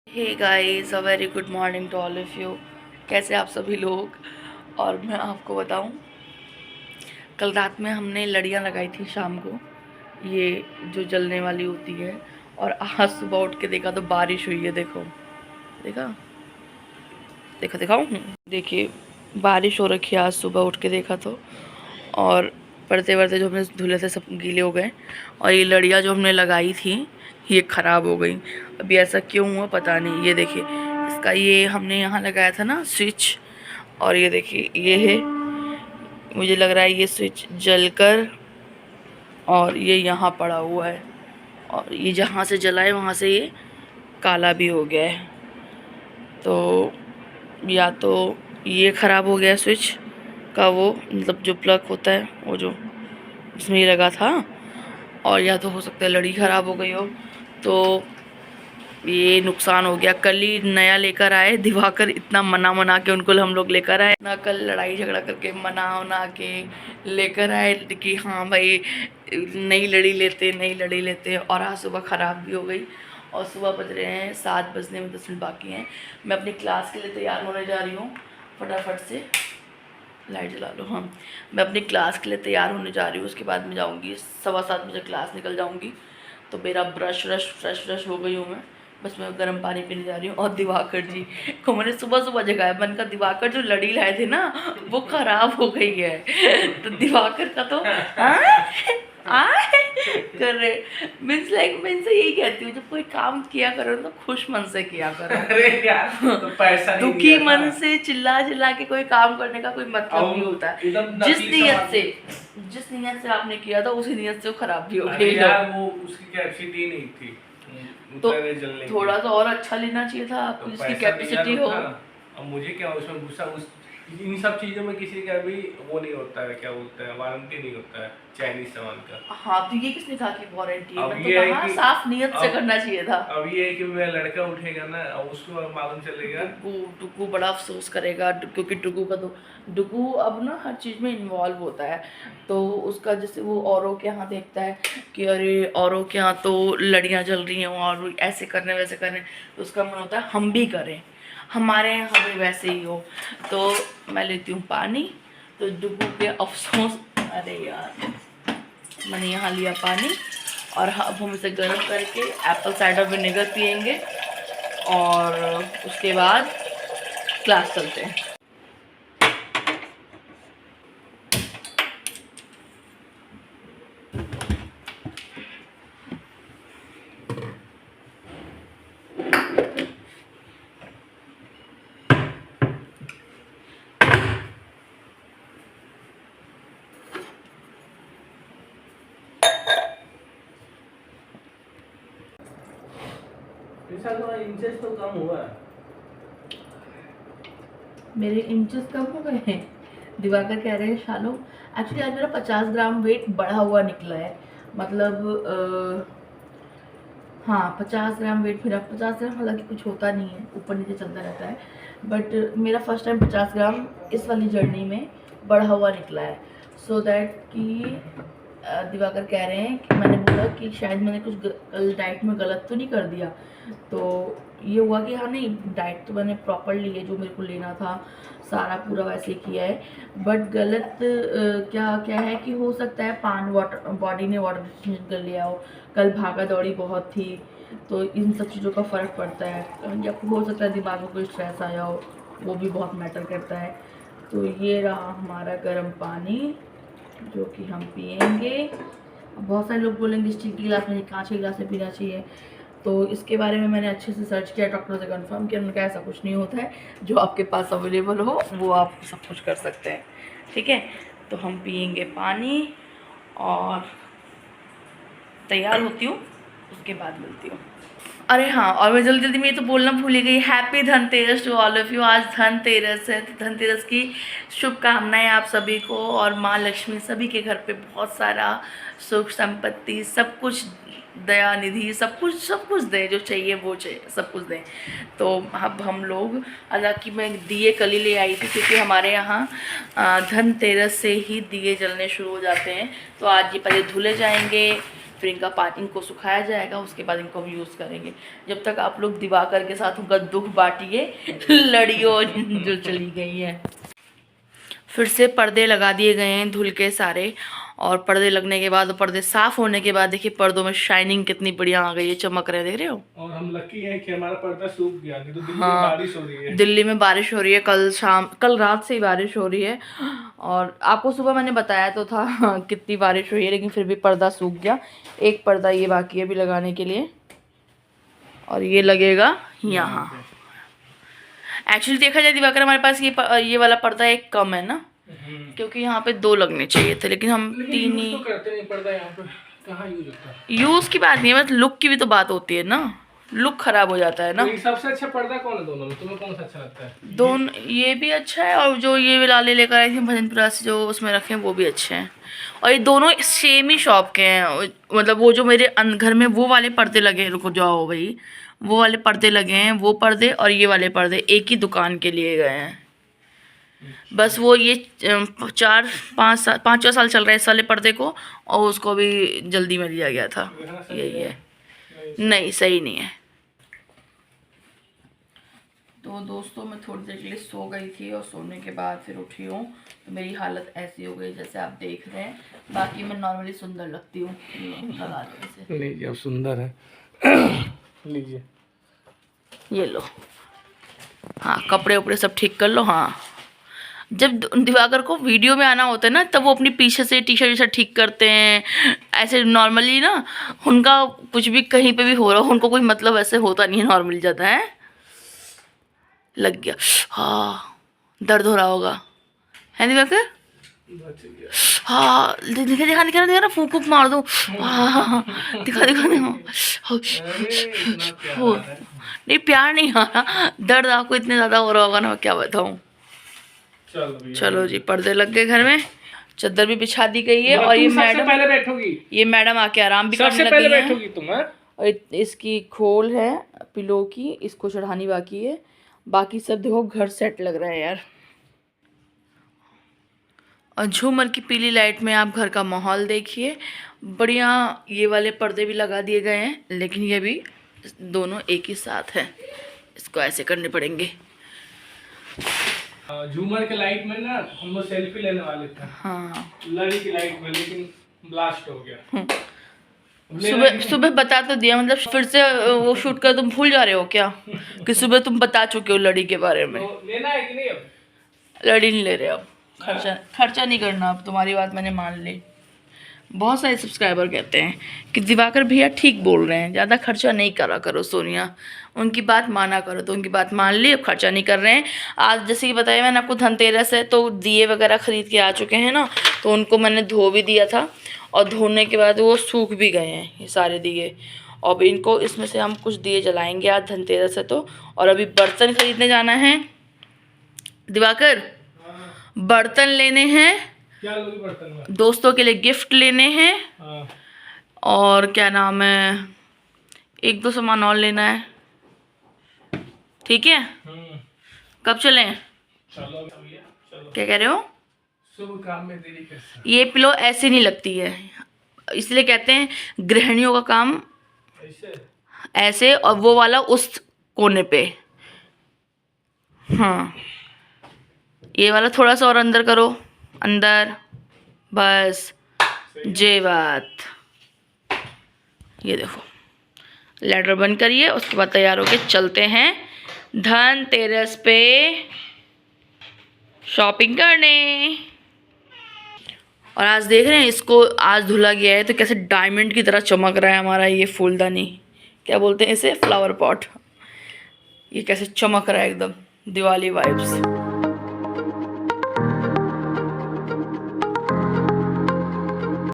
Hey guys, a very good morning to all of you. कैसे आप सभी लोग। और मैं आपको बताऊं, कल रात में हमने लड़ियां लगाई थी शाम को, ये जो जलने वाली होती है। और आज सुबह उठ के देखा तो बारिश हुई है। देखो देखा, देखो दिखाऊं, देखिए बारिश हो रखी है। आज सुबह उठ के देखा तो, और पढ़ते पढ़ते जो हमने धुले थे सब गीले हो गए। और ये लड़ियाँ जो हमने लगाई थी ये ख़राब हो गई। अभी ऐसा क्यों हुआ पता नहीं। ये देखिए, इसका ये हमने यहाँ लगाया था ना स्विच, और ये देखिए ये है, मुझे लग रहा है ये स्विच जलकर और ये यहाँ पड़ा हुआ है, और ये जहाँ से जला है वहाँ से ये काला भी हो गया है। तो या तो ये ख़राब हो गया स्विच का, वो मतलब जो प्लग होता है वो जो इसमें ये लगा था, और या तो हो सकता है लड़ी ख़राब हो गई हो। तो ये नुकसान हो गया। कल ही नया लेकर आए, दिवाकर इतना मना के उनको हम लोग लेकर आए ना, कल लड़ाई झगड़ा करके मना के लेकर आए कि हाँ भाई नई लड़ी लेते नई लड़ी लेते, और आज सुबह ख़राब भी हो गई। और सुबह बज रहे हैं 7 बजने में 10 मिनट बाकी हैं। मैं अपनी क्लास के लिए तैयार होने जा रही हूँ। फटाफट से लाइट जला लो। हाँ, मैं अपनी क्लास के लिए तैयार होने जा रही हूँ। उसके बाद मैं जाऊँगी 7:15 बजे क्लास निकल जाऊँगी। तो मेरा ब्रश फ्रेश हो गई हूँ मैं। बस मैं गर्म पानी पीने जा रही हूँ। और दिवाकर जी को मैंने सुबह सुबह जगाया। मन का दिवाकर जो लड़ी लाए थे ना वो ख़राब हो गई है। तो दिवाकर का तो कर रहे मीन्स लाइक, मैं इनसे यही कहती हूँ, जब कोई काम किया करो तो खुश मन से किया करो। अरे यार, तो पैसा नहीं दुखी मन से चिल्ला चिल्ला के कोई काम करने का कोई मतलब नहीं होता। जिस नियत से आपने किया था उसी नियत से वो खराब भी हो गई। यार वो उसकी कैपेसिटी नहीं थी, तो थोड़ा सा और अच्छा लेना चाहिए था आपको, तो जिसकी कैपेसिटी हो। अब मुझे क्या उसमें गुस्सा, उस इन सब चीजों में किसी का भी वो नहीं होता है, क्या बोलते हैं, वारंटी नहीं होता है चाइनीज सामान का। हाँ, तो ये किसने कहा कि वारंटी है? अब मैं तो ये है कहा कि साफ नियत से करना चाहिए था। अब ये है कि मेरा लड़का उठेगा ना, अब उसको मालूम चलेगा। डुगू बड़ा अफसोस करेगा, क्योंकि डुगू का तो डुगू अब ना हर चीज़ में इन्वॉल्व होता है। तो उसका जैसे वो औरों के यहाँ देखता है कि अरे औरों के यहाँ तो लड़ियाँ जल रही हैं और ऐसे करने वैसे करने, तो उसका मन होता है हम भी करें, हमारे यहाँ भी वैसे ही हो। तो मैं लेती हूँ पानी। तो डुगू के अफसोस, अरे यार मैंने यहाँ लिया पानी, और अब हम इसे गर्म करके एप्पल साइडर विनेगर पियेंगे, और उसके बाद क्लास चलते हैं। इंचेस तो कम हुआ है। मेरे इंचेस कम हो गए हैं। दिवाकर कह रहे हैं शालो, एक्चुअली आज मेरा 50 ग्राम वेट बढ़ा हुआ निकला है। मतलब हाँ 50 ग्राम वेट मेरा, 50 ग्राम हालांकि कुछ होता नहीं है, ऊपर नीचे चलता रहता है, बट मेरा फर्स्ट टाइम 50 ग्राम इस वाली जर्नी में बढ़ा हुआ निकला है। सो दैट कि दिवाकर कह रहे हैं कि मैंने बोला कि शायद मैंने कुछ कल डाइट में गलत तो नहीं कर दिया। तो ये हुआ कि हाँ नहीं, डाइट तो मैंने प्रॉपर ली है, जो मेरे को लेना था सारा पूरा वैसे किया है। बट गलत क्या क्या है कि हो सकता है पान वाटर बॉडी ने वाटर रिटेंशन कर लिया हो, कल भागा दौड़ी बहुत थी, तो इन सब चीज़ों का फ़र्क पड़ता है। या हो सकता है दिमाग में कोई स्ट्रेस आया हो, वो भी बहुत मैटर करता है। तो ये रहा हमारा गर्म पानी जो कि हम पियेंगे। बहुत सारे लोग बोलेंगे स्टील की गिलास में, कांच के गिलास में पीना चाहिए। तो इसके बारे में मैंने अच्छे से सर्च किया, डॉक्टर से कंफर्म किया, उन्होंने कहा ऐसा कुछ नहीं होता है, जो आपके पास अवेलेबल हो वो आप सब कुछ कर सकते हैं। ठीक है, तो हम पियेंगे पानी और तैयार होती हूँ, उसके बाद मिलती हूँ। अरे हाँ, और मैं जल्दी जल्दी में ये तो बोलना भूल ही गई, happy Dhanteras to all of you. आज धनतेरस है, तो धनतेरस की शुभकामनाएं आप सभी को, और माँ लक्ष्मी सभी के घर पे बहुत सारा सुख संपत्ति सब कुछ, दया निधि सब कुछ दे, जो चाहिए वो चाहिए सब कुछ दें। तो अब हम लोग, हालांकि मैं दिए कल ही ले आई थी, क्योंकि हमारे यहाँ धनतेरस से ही दिए जलने शुरू हो जाते हैं। तो आज ये पहले धुले जाएंगे, फिर इनको सुखाया जाएगा, उसके बाद इनको हम यूज़ करेंगे। जब तक आप लोग दिवाकर के साथ उनका दुख बांटिए, लड़ियों जो चली गई है। फिर से पर्दे लगा दिए गए हैं धुल के सारे, और पर्दे लगने के बाद, पर्दे साफ होने के बाद देखिए पर्दों में शाइनिंग कितनी बढ़िया आ गई है, चमक रहे, देख रहे हो। और हम लकी हैं कि हमारा पर्दा सूख गया, नहीं तो दिल्ली में हाँ, बारिश हो रही है। दिल्ली में बारिश हो रही है, कल रात से ही बारिश हो रही है। और आपको सुबह मैंने बताया तो था कितनी बारिश हुई है, लेकिन फिर भी पर्दा सूख गया। एक पर्दा ये बाकी है अभी लगाने के लिए, और ये लगेगा यहाँ। एक्चुअली देखा जाए दिवाकर, हमारे पास ये वाला पर्दा एक कम है ना, क्योंकि यहाँ पे 2 लगने चाहिए थे, लेकिन हम 3 ही तो करते नहीं। पर्दा यहाँ पे कहाँ यूज होता है? यूज़ की बात नहीं है, बस लुक की भी तो बात होती है ना, लुक खराब हो जाता है ना। तो सबसे अच्छा पर्दा कौन है दोनों में? तुम्हें कौन सा अच्छा लगता है? दोनों, ये भी अच्छा है, और जो ये लाले लेकर आई थी भजनपुरा से जो उसमें रखे हैं वो भी अच्छे हैं। और ये दोनों सेम ही शॉप के हैं, मतलब वो जो मेरे घर में वो वाले पर्दे लगे हैं, रुको जाओ भाई, वो वाले पर्दे लगे हैं, वो पर्दे और ये वाले पर्दे एक ही दुकान के लिए गए हैं। बस वो ये 4-5 साल चल रहा है इस वाले पर्दे को, और उसको भी जल्दी में दिया गया था। यही है, नहीं सही नहीं है। तो दोस्तों मैं थोड़ी देर के लिए सो गई थी, और सोने के बाद फिर उठी हूँ तो मेरी हालत ऐसी हो गई जैसे आप देख रहे हैं। बाकी मैं नॉर्मली सुंदर लगती हूँ, लगा दो इसे। नहीं जी, अब सुंदर है। लीजिए, ये लो। हाँ, कपड़े उपड़े सब ठीक कर लो। हाँ, जब दिवाकर को वीडियो में आना होता है ना, तब वो अपनी पीछे से टी शर्ट ठीक करते हैं। ऐसे नॉर्मली ना उनका कुछ भी कहीं पे भी हो रहा हो, उनको कोई मतलब ऐसे होता नहीं है नॉर्मली ज़्यादा है। लग गया, हाँ दर्द हो रहा होगा, है दिवाकर? हाँ, दिखा ना, फूक फूक मार दो। हाँ, दिखा नहीं, प्यार नहीं आ रहा, दर्द आपको इतने ज़्यादा हो रहा होगा ना, मैं क्या बताऊँ। चलो जी, पर्दे लग गए घर में, चादर भी बिछा दी गई है, और ये मैडम पहले बैठोगी, ये मैडम आके आराम भी करने लगी पहले है। बैठोगी तुम। और इसकी खोल है पिलो की, इसको चढ़ानी बाकी है। बाकी सब देखो घर सेट लग रहा है यार। और झूमर की पीली लाइट में आप घर का माहौल देखिए, बढ़िया। ये वाले पर्दे भी लगा दिए गए हैं, लेकिन ये भी दोनों एक ही साथ हैं, इसको ऐसे करने पड़ेंगे। झूमर के लाइट में ना हम लोग सेल्फी लेने वाले थे, हाँ, लड़ी की लाइट में, लेकिन ब्लास्ट हो गया। सुबह बता तो दिया, मतलब फिर से वो शूट कर तुम भूल जा रहे हो क्या कि सुबह तुम बता चुके हो लड़ी के बारे में। तो लेना है कि नहीं? अब लड़ी नहीं ले रहे, अब खर्चा नहीं करना, अब तुम्हारी बात मैंने मान ली। बहुत सारे सब्सक्राइबर कहते हैं कि दिवाकर भैया ठीक बोल रहे हैं, ज़्यादा खर्चा नहीं करा करो सोनिया, उनकी बात माना करो। तो उनकी बात मान ली, अब खर्चा नहीं कर रहे हैं। आज जैसे कि बताया मैंने आपको, धनतेरस है तो दिए वगैरह ख़रीद के आ चुके हैं ना, तो उनको मैंने धो भी दिया था, और धोने के बाद वो सूख भी गए हैं ये सारे दिए। अब इनको इसमें से हम कुछ दिए जलाएंगे आज धनतेरस है तो। और अभी बर्तन खरीदने जाना है दिवाकर, बर्तन लेने हैं, क्या लोगी बर्तन में? दोस्तों के लिए गिफ्ट लेने हैं, और क्या नाम है, 1-2 सामान और लेना है। ठीक है, कब चलें? चलो। क्या कह रहे हो? शुभ काम में देरी कैसे? ये पिलो ऐसे नहीं लगती है, इसलिए कहते हैं गृहिणियों का काम ऐसे, और वो वाला उस कोने पे। हाँ, ये वाला थोड़ा सा और अंदर करो, अंदर, बस जे बात। ये देखो, लेटर बंद करिए, उसके बाद तैयार होके चलते हैं धनतेरस पे शॉपिंग करने। और आज देख रहे हैं इसको, आज धुला गया है तो कैसे डायमंड की तरह चमक रहा है हमारा ये फूलदानी, क्या बोलते हैं इसे, फ्लावर पॉट। ये कैसे चमक रहा है एकदम, दिवाली वाइब्स।